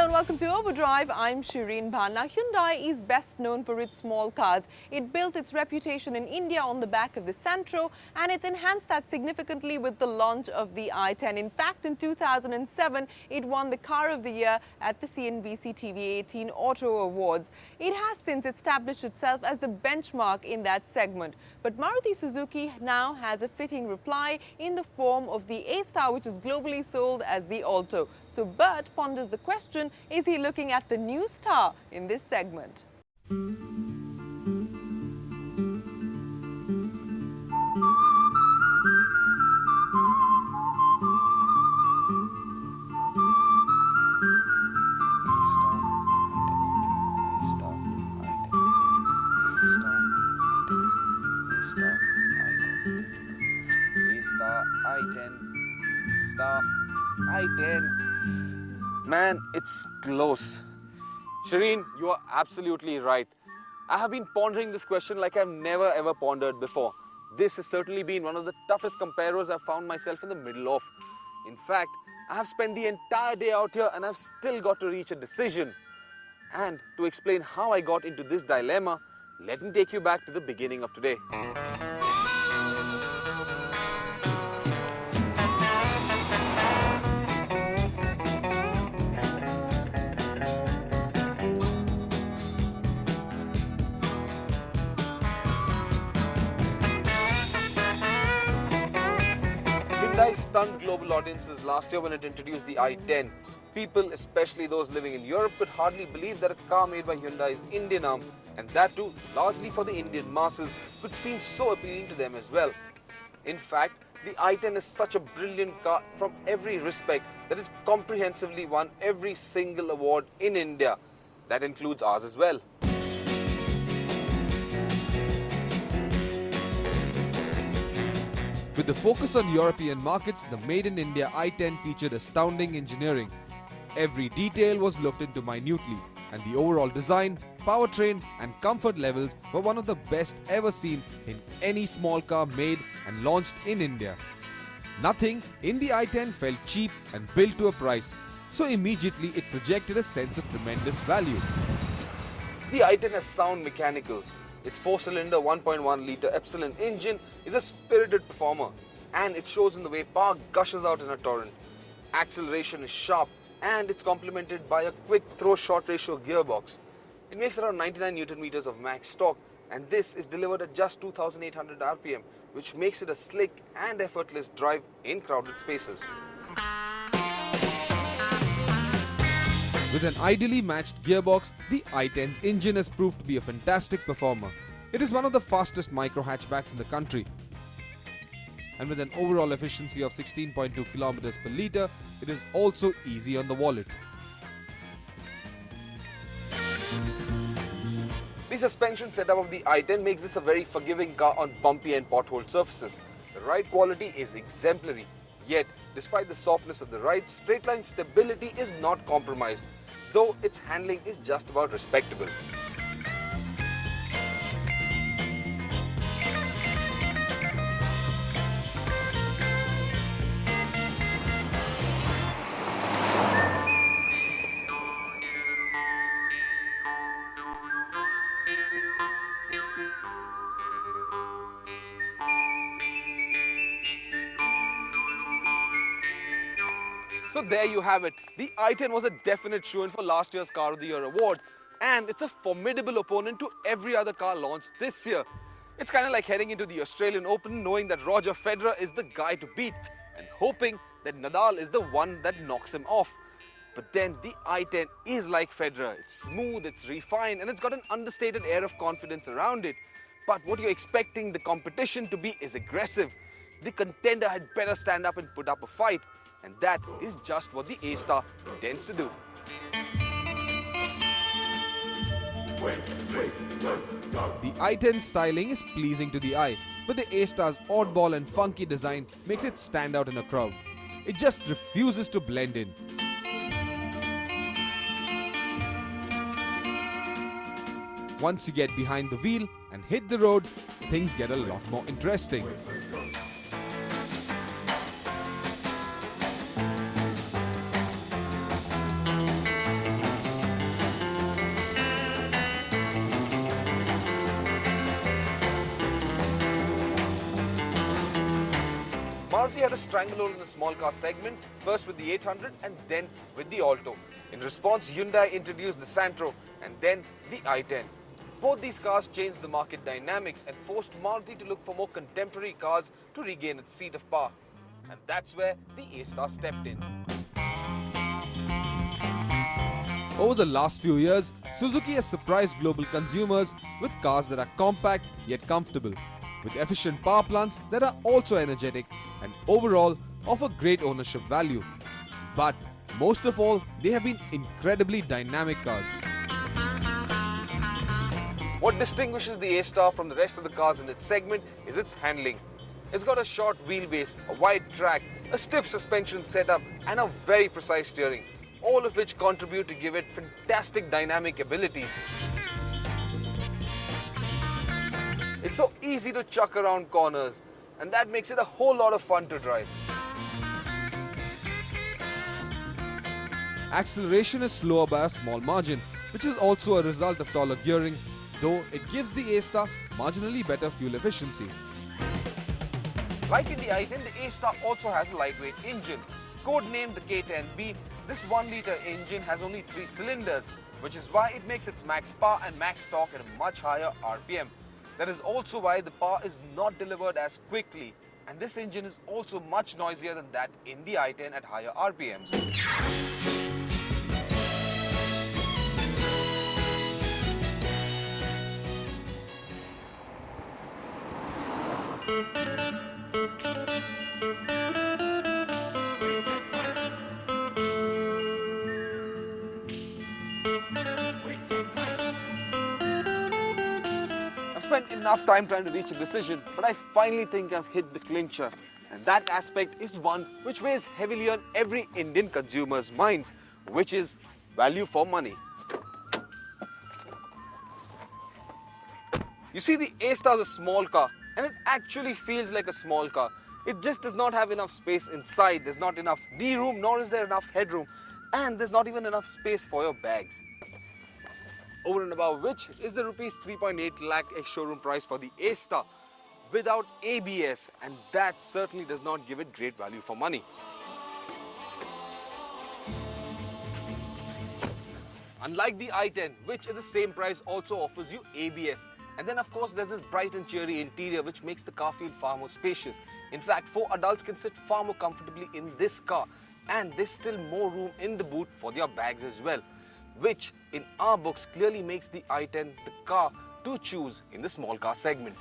and welcome to Overdrive. I'm Shireen Bhan. Now, Hyundai is best known for its small cars. It built its reputation in India on the back of the Santro, and it's enhanced that significantly with the launch of the i10. In fact, in 2007, it won the Car of the Year at the CNBC TV 18 Auto Awards. It has since established itself as the benchmark in that segment. But Maruti Suzuki now has a fitting reply in the form of the A-Star, which is globally sold as the Alto. So Bert ponders the question, is he looking at the new star in this segment? I-10. Man, it's close. Shireen, you are absolutely right. I have been pondering this question like I've never ever pondered before. This has certainly been one of the toughest comparators I've found myself in the middle of. In fact, I have spent the entire day out here and I've still got to reach a decision. And to explain how I got into this dilemma, let me take you back to the beginning of today. Hyundai stunned global audiences last year when it introduced the i10. People, especially those living in Europe, could hardly believe that a car made by Hyundai's Indian arm, and that too largely for the Indian masses, could seem so appealing to them as well. In fact, the i10 is such a brilliant car from every respect that it comprehensively won every single award in India. That includes ours as well. With the focus on European markets, the Made in India i10 featured astounding engineering. Every detail was looked into minutely, and the overall design, powertrain and comfort levels were one of the best ever seen in any small car made and launched in India. Nothing in the i10 felt cheap and built to a price, so immediately it projected a sense of tremendous value. The i10 has sound mechanicals. Its 4-cylinder 1.1-litre Epsilon engine is a spirited performer, and it shows in the way power gushes out in a torrent. Acceleration is sharp, and it's complemented by a quick throw-shot ratio gearbox. It makes around 99 Nm of max torque, and this is delivered at just 2,800 RPM, which makes it a slick and effortless drive in crowded spaces. With an ideally matched gearbox, the i10's engine has proved to be a fantastic performer. It is one of the fastest micro hatchbacks in the country. And with an overall efficiency of 16.2 km per litre, it is also easy on the wallet. The suspension setup of the i10 makes this a very forgiving car on bumpy and pothole surfaces. The ride quality is exemplary. Yet, despite the softness of the ride, straight-line stability is not compromised, though its handling is just about respectable. So there you have it. The i10 was a definite shoo-in for last year's Car of the Year award, and it's a formidable opponent to every other car launched this year. It's kind of like heading into the Australian Open knowing that Roger Federer is the guy to beat and hoping that Nadal is the one that knocks him off. But then the i10 is like Federer. It's smooth, it's refined, and it's got an understated air of confidence around it. But what you're expecting the competition to be is aggressive. The contender had better stand up and put up a fight. And that is just what the A-Star intends to do. The i10's styling is pleasing to the eye, but the A-Star's oddball and funky design makes it stand out in a crowd. It just refuses to blend in. Once you get behind the wheel and hit the road, things get a lot more interesting. Maruti had a stranglehold in the small car segment, first with the 800 and then with the Alto. In response, Hyundai introduced the Santro and then the i10. Both these cars changed the market dynamics and forced Maruti to look for more contemporary cars to regain its seat of power. And that's where the A-Star stepped in. Over the last few years, Suzuki has surprised global consumers with cars that are compact yet comfortable, with efficient power plants that are also energetic and overall offer great ownership value. But most of all, they have been incredibly dynamic cars. What distinguishes the A-Star from the rest of the cars in its segment is its handling. It's got a short wheelbase, a wide track, a stiff suspension setup and a very precise steering, all of which contribute to give it fantastic dynamic abilities. It's so easy to chuck around corners, and that makes it a whole lot of fun to drive. Acceleration is slower by a small margin, which is also a result of taller gearing, though it gives the A-Star marginally better fuel efficiency. Like in the i10, the A-Star also has a lightweight engine. Codenamed the K10B, this 1-litre engine has only 3 cylinders, which is why it makes its max power and max torque at a much higher RPM. That is also why the power is not delivered as quickly, and this engine is also much noisier than that in the i10 at higher RPMs. I've spent enough time trying to reach a decision, but I finally think I've hit the clincher. And that aspect is one which weighs heavily on every Indian consumer's minds, which is value for money. You see, the A-Star is a small car, and it actually feels like a small car. It just does not have enough space inside. There's not enough knee room, nor is there enough headroom, and there's not even enough space for your bags. Over and above which is the rupees 3.8 lakh ex-showroom price for the A-Star without ABS, and that certainly does not give it great value for money. Unlike the i10, which at the same price also offers you ABS. And then of course there's this bright and cheery interior which makes the car feel far more spacious. In fact, 4 adults can sit far more comfortably in this car, and there's still more room in the boot for their bags as well, which in our books clearly makes the i10 the car to choose in the small car segment.